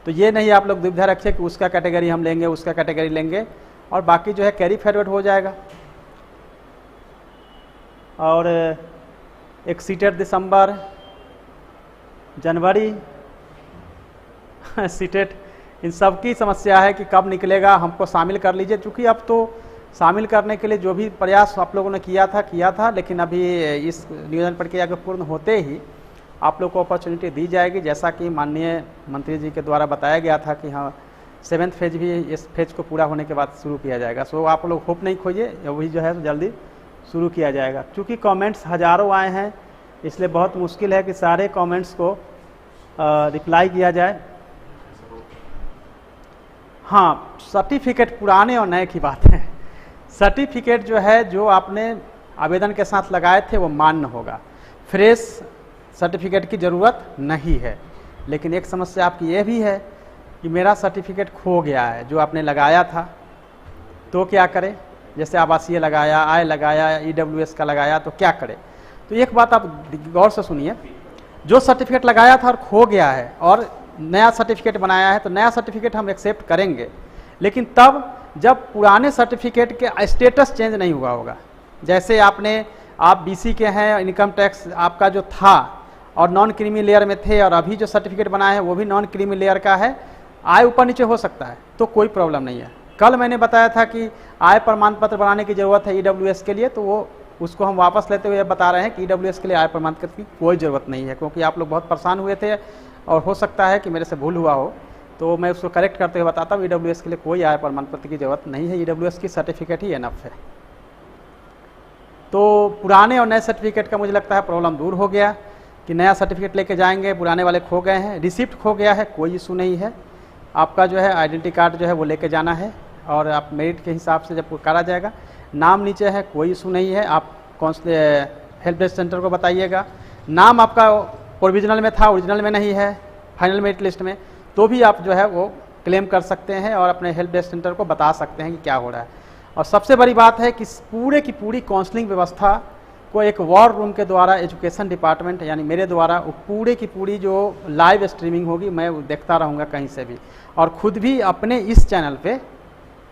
तो ये नहीं आप लोग दुविधा रखिए कि उसका कैटेगरी हम लेंगे, उसका कैटेगरी लेंगे, और बाकी जो है कैरी फॉरवर्ड हो जाएगा। और एक सीटेट दिसंबर, जनवरी सीटेट, इन सब की समस्या है कि कब निकलेगा, हमको शामिल कर लीजिए। चूँकि अब तो शामिल करने के लिए जो भी प्रयास आप लोगों ने किया था, लेकिन अभी इस नियोजन प्रक्रिया के पूर्ण होते ही आप लोग को अपॉर्चुनिटी दी जाएगी। जैसा कि माननीय मंत्री जी के द्वारा बताया गया था कि हाँ 7th फेज भी इस फेज को पूरा होने के बाद शुरू किया जाएगा। सो आप लोग होप नहीं खोइए, वही जो है जल्दी शुरू किया जाएगा। क्योंकि कमेंट्स हज़ारों आए हैं, इसलिए बहुत मुश्किल है कि सारे कमेंट्स को रिप्लाई किया जाए। हाँ, सर्टिफिकेट पुराने और नए की बात है। सर्टिफिकेट जो है, जो आपने आवेदन के साथ लगाए थे वो मान्य होगा, फ्रेश सर्टिफिकेट की ज़रूरत नहीं है। लेकिन एक समस्या आपकी ये भी है कि मेरा सर्टिफिकेट खो गया है जो आपने लगाया था, तो क्या करें? जैसे आवासीय लगाया, आय लगाया, ईडब्ल्यूएस का लगाया, तो क्या करें? तो एक बात आप गौर से सुनिए, जो सर्टिफिकेट लगाया था और खो गया है और नया सर्टिफिकेट बनाया है, तो नया सर्टिफिकेट हम एक्सेप्ट करेंगे, लेकिन तब जब पुराने सर्टिफिकेट के स्टेटस चेंज नहीं हुआ होगा। जैसे आप बीसी के हैं, इनकम टैक्स आपका जो था और नॉन क्रीमी लेयर में थे, और अभी जो सर्टिफिकेट बनाया है वो भी नॉन क्रीमी लेयर का है, आय ऊपर नीचे हो सकता है, तो कोई प्रॉब्लम नहीं है। कल मैंने बताया था कि आय प्रमाण पत्र बनाने की ज़रूरत है ईडब्ल्यूएस के लिए, तो वो उसको हम वापस लेते हुए बता रहे हैं कि ईडब्ल्यूएस के लिए आय प्रमाण पत्र की कोई ज़रूरत नहीं है, क्योंकि आप लोग बहुत परेशान हुए थे और हो सकता है कि मेरे से भूल हुआ हो, तो मैं उसको करेक्ट करते हुए बताता हूँ ईडब्ल्यूएस के लिए कोई आय प्रमाण पत्र की ज़रूरत नहीं है, ईडब्ल्यूएस की सर्टिफिकेट ही एनफ है। तो पुराने और नए सर्टिफिकेट का मुझे लगता है प्रॉब्लम दूर हो गया कि नया सर्टिफिकेट लेके जाएंगे, पुराने वाले खो गए हैं, रिसिप्ट खो गया है, कोई इशू नहीं है। आपका जो है आइडेंटिटी कार्ड जो है वो लेके जाना है, और आप मेरिट के हिसाब से जब करा जाएगा, नाम नीचे है, कोई इशू नहीं है। आप कौन से हेल्प डेस्क सेंटर को बताइएगा, नाम आपका प्रोविजनल में था, ओरिजिनल में नहीं है, फाइनल मेरिट लिस्ट में, तो भी आप जो है वो क्लेम कर सकते हैं और अपने हेल्प डेस्क सेंटर को बता सकते हैं कि क्या हो रहा है। और सबसे बड़ी बात है कि पूरे की पूरी काउंसलिंग व्यवस्था को एक वॉर रूम के द्वारा एजुकेशन डिपार्टमेंट यानी मेरे द्वारा पूरे की पूरी जो लाइव स्ट्रीमिंग होगी, मैं देखता रहूँगा कहीं से भी, और ख़ुद भी अपने इस चैनल पे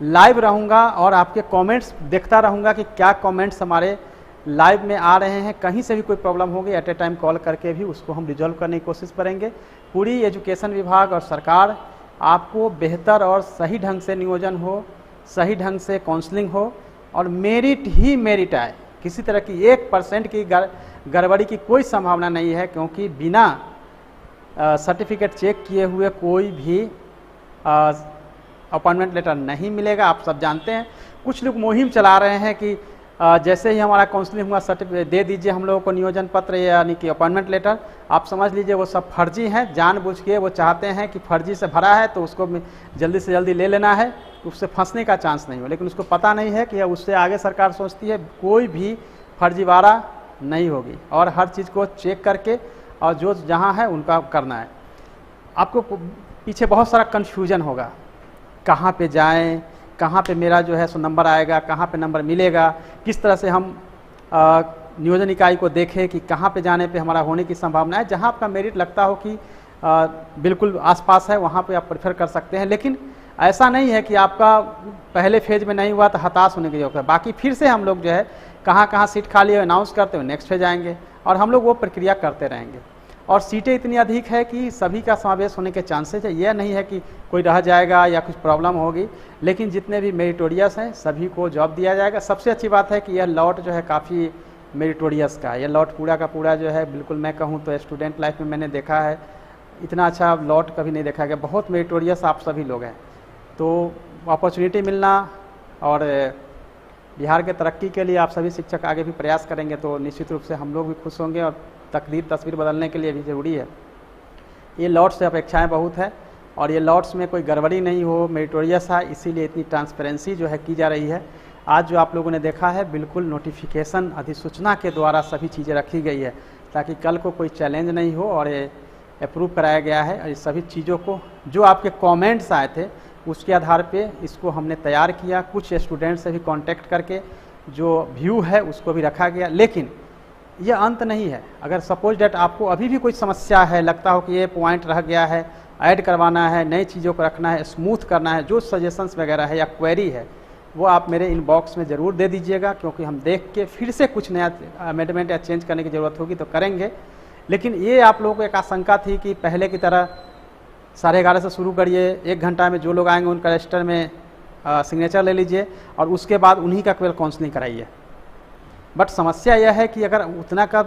लाइव रहूँगा और आपके कमेंट्स देखता रहूँगा कि क्या कमेंट्स हमारे लाइव में आ रहे हैं। कहीं से भी कोई प्रॉब्लम होगी एट ए टाइम कॉल करके भी उसको हम रिजॉल्व करने की कोशिश करेंगे। पूरी एजुकेशन विभाग और सरकार आपको बेहतर और सही ढंग से नियोजन हो, सही ढंग से काउंसलिंग हो और मेरिट ही मेरिट आए। किसी तरह की 1% की गड़बड़ी की कोई संभावना नहीं है, क्योंकि बिना सर्टिफिकेट चेक किए हुए कोई भी अपॉइंटमेंट लेटर नहीं मिलेगा। आप सब जानते हैं, कुछ लोग मुहिम चला रहे हैं कि जैसे ही हमारा काउंसलिंग हुआ सर्टिफिकेट दे दीजिए हम लोगों को नियोजन पत्र यानी कि अपॉइंटमेंट लेटर। आप समझ लीजिए वो सब फर्जी हैं, जानबूझ के वो चाहते हैं कि फर्जी से भरा है तो उसको जल्दी से जल्दी ले लेना है, उससे फंसने का चांस नहीं हो। लेकिन उसको पता नहीं है कि उससे आगे सरकार सोचती है कोई भी फर्जीवाड़ा नहीं होगी और हर चीज़ को चेक करके और जो जहाँ है उनका करना है। आपको पीछे बहुत सारा कन्फ्यूजन होगा, कहाँ पे जाएं, कहाँ पे मेरा जो है सो नंबर आएगा, कहाँ पे नंबर मिलेगा, किस तरह से हम नियोजन इकाई को देखें कि कहाँ पे जाने पे हमारा होने की संभावना है। जहाँ आपका मेरिट लगता हो कि बिल्कुल आसपास है वहाँ पे आप प्रेफर कर सकते हैं। लेकिन ऐसा नहीं है कि आपका पहले फेज में नहीं हुआ तो हताश होने की जरूरत है। बाकी फिर से हम लोग जो है कहाँ कहाँ सीट खाली है अनाउंस करते हुए नेक्स्ट फेज आएंगे और हम लोग वो प्रक्रिया करते रहेंगे। और सीटें इतनी अधिक है कि सभी का समावेश होने के चांसेस है। यह नहीं है कि कोई रह जाएगा या कुछ प्रॉब्लम होगी, लेकिन जितने भी मेरिटोरियस हैं सभी को जॉब दिया जाएगा। सबसे अच्छी बात है कि यह लॉट जो है काफ़ी मेरिटोरियस का है। यह लॉट पूरा का पूरा जो है बिल्कुल मैं कहूँ तो स्टूडेंट लाइफ में मैंने देखा है, इतना अच्छा लॉट कभी नहीं देखा गया। बहुत मेरिटोरियस आप सभी लोग हैं। तो अपॉर्चुनिटी मिलना और बिहार के तरक्की के लिए आप सभी शिक्षक आगे भी प्रयास करेंगे तो निश्चित रूप से हम लोग भी खुश होंगे और तस्वीर बदलने के लिए भी ज़रूरी है। ये लॉट्स से अपेक्षाएं बहुत है और ये लॉट्स में कोई गड़बड़ी नहीं हो, मेरिटोरियस है, इसीलिए इतनी ट्रांसपेरेंसी जो है की जा रही है। आज जो आप लोगों ने देखा है बिल्कुल नोटिफिकेशन अधिसूचना के द्वारा सभी चीज़ें रखी गई है ताकि कल को कोई चैलेंज नहीं हो और ये अप्रूव कराया गया है। और इस सभी चीज़ों को जो आपके कमेंट्स आए थे उसके आधार पे इसको हमने तैयार किया। कुछ स्टूडेंट से भी कांटेक्ट करके जो व्यू है उसको भी रखा गया। लेकिन यह अंत नहीं है। अगर सपोज डेट आपको अभी भी कोई समस्या है, लगता हो कि ये पॉइंट रह गया है, ऐड करवाना है, नई चीज़ों को रखना है, स्मूथ करना है, जो सजेशंस वगैरह है या क्वेरी है वो आप मेरे इनबॉक्स में ज़रूर दे दीजिएगा, क्योंकि हम देख के फिर से कुछ नया अमेंडमेंट या चेंज करने की ज़रूरत होगी तो करेंगे। लेकिन ये आप लोगों को एक आशंका थी कि पहले की तरह 11:30 से शुरू करिए, 1 घंटा में जो लोग आएंगे उनका रजिस्टर में सिग्नेचर ले लीजिए और उसके बाद उन्हीं का केवल काउंसलिंग कराइए। बट समस्या यह है कि अगर उतना का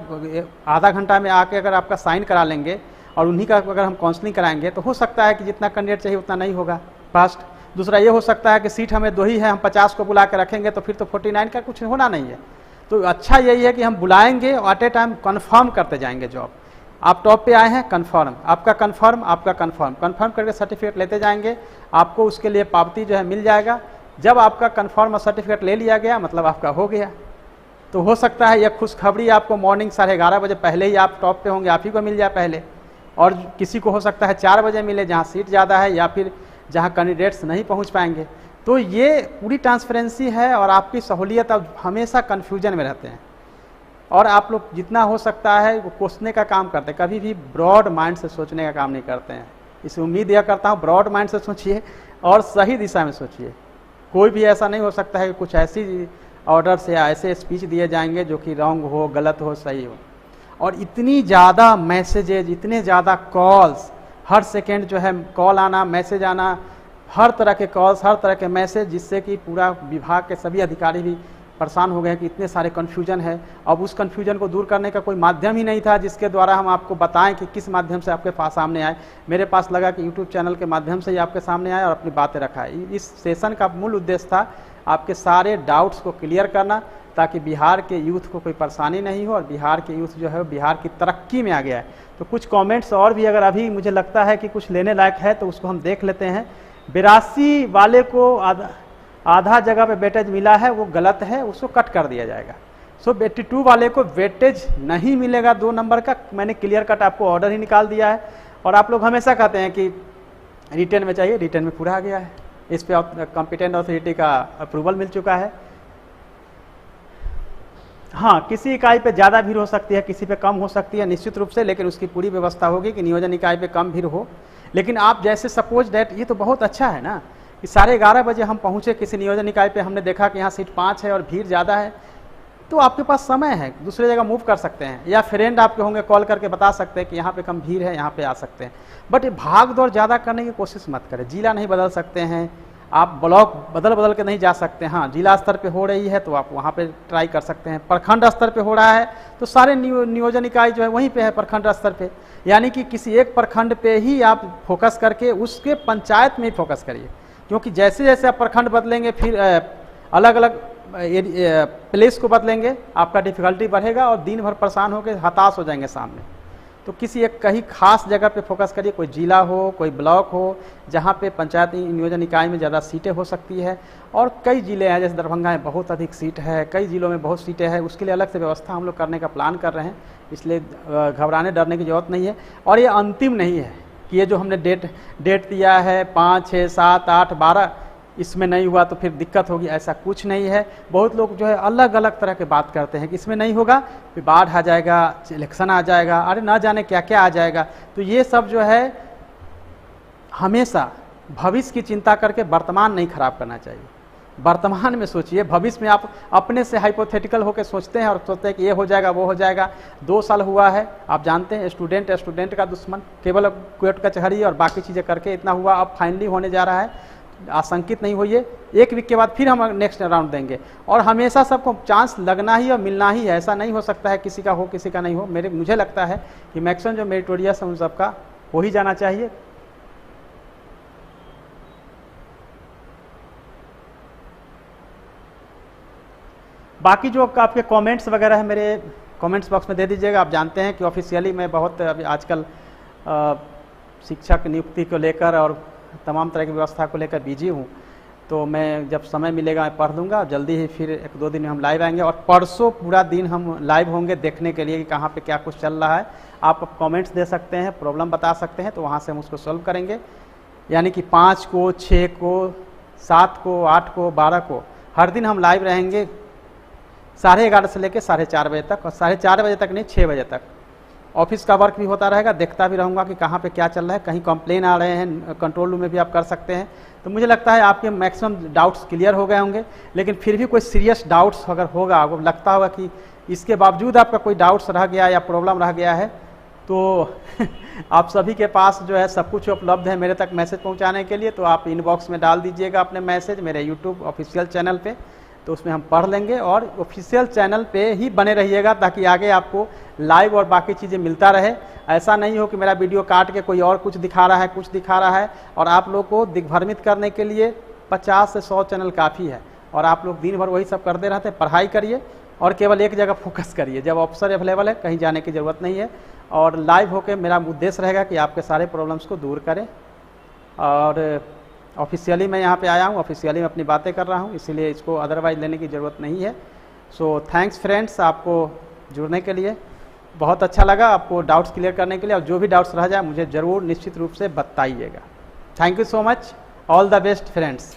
आधा घंटा में आके अगर आपका साइन करा लेंगे और उन्हीं का अगर हम काउंसलिंग कराएंगे तो हो सकता है कि जितना कैंडिडेट चाहिए उतना नहीं होगा फर्स्ट। दूसरा ये हो सकता है कि सीट हमें 2 ही है, हम 50 को बुला के रखेंगे तो फिर तो 49 का कुछ होना नहीं है। तो अच्छा यही है कि हम बुलाएंगे और एट ए टाइम कन्फर्म करते जाएंगे जॉब। आप टॉप पे आए हैं, कन्फर्म, आपका कन्फर्म, आपका कन्फर्म, कन्फर्म करके सर्टिफिकेट लेते जाएंगे। आपको उसके लिए पावती जो है मिल जाएगा। जब आपका कन्फर्म और सर्टिफिकेट ले लिया गया मतलब आपका हो गया। तो हो सकता है यह खुशखबरी आपको मॉर्निंग 11:30 बजे पहले ही आप टॉप पे होंगे, आप ही को मिल जाए पहले, और किसी को हो सकता है 4 बजे मिले जहाँ सीट ज़्यादा है या फिर जहाँ कैंडिडेट्स नहीं पहुँच पाएंगे। तो ये पूरी ट्रांसपेरेंसी है और आपकी सहूलियत। अब हमेशा कन्फ्यूजन में रहते हैं और आप लोग जितना हो सकता है वो कोसने का काम करते हैं, कभी भी ब्रॉड माइंड से सोचने का काम नहीं करते हैं। इस उम्मीद यह करता हूँ ब्रॉड माइंड से सोचिए और सही दिशा में सोचिए। कोई भी ऐसा नहीं हो सकता है कि कुछ ऐसी ऑर्डर्स या ऐसे स्पीच दिए जाएंगे जो कि रॉन्ग हो, गलत हो, सही हो। और इतनी ज़्यादा मैसेजेज, इतने ज़्यादा कॉल्स, हर सेकेंड जो है कॉल आना, मैसेज आना, हर तरह के कॉल्स, हर तरह के मैसेज, जिससे कि पूरा विभाग के सभी अधिकारी भी परेशान हो गए कि इतने सारे कन्फ्यूजन है। अब उस कन्फ्यूजन को दूर करने का कोई माध्यम ही नहीं था जिसके द्वारा हम आपको बताएं कि किस माध्यम से आपके पास सामने आए। मेरे पास लगा कि यूट्यूब चैनल के माध्यम से ही आपके सामने आए और अपनी बातें रखा है। इस सेशन का मूल उद्देश्य था आपके सारे डाउट्स को क्लियर करना ताकि बिहार के यूथ को कोई परेशानी नहीं हो और बिहार के यूथ जो है बिहार की तरक्की में आ गया है। तो कुछ कमेंट्स और भी अगर अभी मुझे लगता है कि कुछ लेने लायक है तो उसको हम देख लेते हैं। 82 वाले को आधा जगह पे वेटेज मिला है, वो गलत है, उसको कट कर दिया जाएगा। 82 वाले को वेटेज नहीं मिलेगा 2 नंबर का। मैंने क्लियर कट आपको ऑर्डर ही निकाल दिया है। और आप लोग हमेशा कहते हैं कि रिटर्न में चाहिए, रिटर्न में पूरा आ गया है। इस पे कॉम्पिटेंट अथॉरिटी का अप्रूवल मिल चुका है। हाँ, किसी इकाई पे ज़्यादा भीड़ हो सकती है, किसी पे कम हो सकती है निश्चित रूप से, लेकिन उसकी पूरी व्यवस्था होगी कि नियोजन इकाई पे कम भीड़ हो। लेकिन आप जैसे सपोज डेट, ये तो बहुत अच्छा है ना कि 11:30 बजे हम पहुँचे किसी नियोजन इकाई पे, हमने देखा कि यहाँ सीट 5 है और भीड़ ज़्यादा है, तो आपके पास समय है, दूसरी जगह मूव कर सकते हैं। या फ्रेंड आपके होंगे, कॉल करके बता सकते हैं कि यहाँ पे कम भीड़ है, यहाँ पे आ सकते हैं। बट ये भाग दौड़ ज़्यादा करने की कोशिश मत करें। जिला नहीं बदल सकते हैं, आप ब्लॉक बदल बदल के नहीं जा सकते। हाँ, जिला स्तर पे हो रही है तो आप वहाँ पे ट्राई कर सकते हैं, प्रखंड स्तर पे हो रहा है तो सारे नियोजन इकाई जो है वहीं पे है प्रखंड स्तर पे, यानी कि किसी एक प्रखंड पे ही आप फोकस करके उसके पंचायत में ही फोकस करिए, क्योंकि जैसे जैसे आप प्रखंड बदलेंगे फिर अलग अलग प्लेस को बदलेंगे, आपका डिफिकल्टी बढ़ेगा और दिन भर परेशान होकर हताश हो जाएंगे सामने। तो किसी एक कहीं खास जगह पे फोकस करिए, कोई जिला हो, कोई ब्लॉक हो, जहाँ पे पंचायत नियोजन इकाई में ज़्यादा सीटें हो सकती है। और कई ज़िले हैं, जैसे दरभंगा में बहुत अधिक सीट है, कई ज़िलों में बहुत सीटें हैं, उसके लिए अलग से व्यवस्था हम लोग करने का प्लान कर रहे हैं, इसलिए घबराने डरने की ज़रूरत नहीं है। और ये अंतिम नहीं है कि ये जो हमने डेट दिया है 5, 6, 7, 8, 12 इसमें नहीं हुआ तो फिर दिक्कत होगी, ऐसा कुछ नहीं है। बहुत लोग जो है अलग अलग तरह के बात करते हैं कि इसमें नहीं होगा, फिर बाढ़ आ जाएगा, इलेक्शन आ जाएगा, अरे ना जाने क्या क्या आ जाएगा। तो ये सब जो है हमेशा भविष्य की चिंता करके वर्तमान नहीं खराब करना चाहिए। वर्तमान में सोचिए, भविष्य में आप अपने से हाइपोथेटिकल होकर सोचते हैं और सोचते हैं कि ये हो जाएगा वो हो जाएगा। 2 साल हुआ है, आप जानते हैं स्टूडेंट का दुश्मन, केवल कोर्ट कचहरी और बाकी चीज़ें करके इतना हुआ, अब फाइनली होने जा रहा है। आशंकित नहीं होइए, 1 वीक के बाद फिर हम नेक्स्ट राउंड देंगे और हमेशा सबको चांस लगना ही और मिलना ही है। ऐसा नहीं हो सकता है किसी का हो किसी का नहीं हो। मुझे लगता है कि मैक्सिमम जो मेरिटोरियस है उन सबका हो ही जाना चाहिए। बाकी जो आपके कमेंट्स वगैरह है मेरे कमेंट्स बॉक्स में दे दीजिएगा। आप जानते हैं कि ऑफिशियली मैं बहुत अभी आजकल शिक्षक नियुक्ति को लेकर और तमाम तरह की व्यवस्था को लेकर बिजी हूँ, तो मैं जब समय मिलेगा मैं पढ़ लूँगा। जल्दी ही फिर 1-2 दिन में हम लाइव आएंगे और परसों पूरा दिन हम लाइव होंगे देखने के लिए कि कहाँ पे क्या कुछ चल रहा है। आप कमेंट्स दे सकते हैं, प्रॉब्लम बता सकते हैं, तो वहाँ से हम उसको सॉल्व करेंगे। यानी कि 5 को, 6 को, 7 को, 8 को, 12 को हर दिन हम लाइव रहेंगे 11:30 से लेकर 4:30 बजे तक, और 4:30 बजे तक नहीं 6 बजे तक। ऑफिस का वर्क भी होता रहेगा, देखता भी रहूँगा कि कहाँ पे क्या चल रहा है, कहीं कंप्लेन आ रहे हैं कंट्रोल रूम में भी आप कर सकते हैं। तो मुझे लगता है आपके मैक्सिमम डाउट्स क्लियर हो गए होंगे, लेकिन फिर भी कोई सीरियस डाउट्स अगर होगा, आपको लगता होगा कि इसके बावजूद आपका कोई डाउट्स रह गया या प्रॉब्लम रह गया है, तो आप सभी के पास जो है सब कुछ उपलब्ध है मेरे तक मैसेज पहुँचाने के लिए। तो आप इनबॉक्स में डाल दीजिएगा अपने मैसेज मेरे यूट्यूब ऑफिशियल चैनल पर, तो उसमें हम पढ़ लेंगे। और ऑफिशियल चैनल पे ही बने रहिएगा ताकि आगे आपको लाइव और बाकी चीज़ें मिलता रहे। ऐसा नहीं हो कि मेरा वीडियो काट के कोई और कुछ दिखा रहा है, कुछ दिखा रहा है, और आप लोग को दिग्भ्रमित करने के लिए 50 से 100 चैनल काफ़ी है, और आप लोग दिन भर वही सब करते रहते हैं। पढ़ाई करिए और केवल एक जगह फोकस करिए, जब अवसर अवेलेबल है कहीं जाने की ज़रूरत नहीं है। और लाइव होकर मेरा उद्देश्य रहेगा कि आपके सारे प्रॉब्लम्स को दूर करें। और ऑफिशियली मैं यहाँ पे आया हूँ, ऑफिशियली मैं अपनी बातें कर रहा हूँ, इसीलिए इसको अदरवाइज लेने की ज़रूरत नहीं है। सो थैंक्स फ्रेंड्स, आपको जुड़ने के लिए बहुत अच्छा लगा, आपको डाउट्स क्लियर करने के लिए। और जो भी डाउट्स रह जाए मुझे ज़रूर निश्चित रूप से बताइएगा। Thank you so much, all the best friends.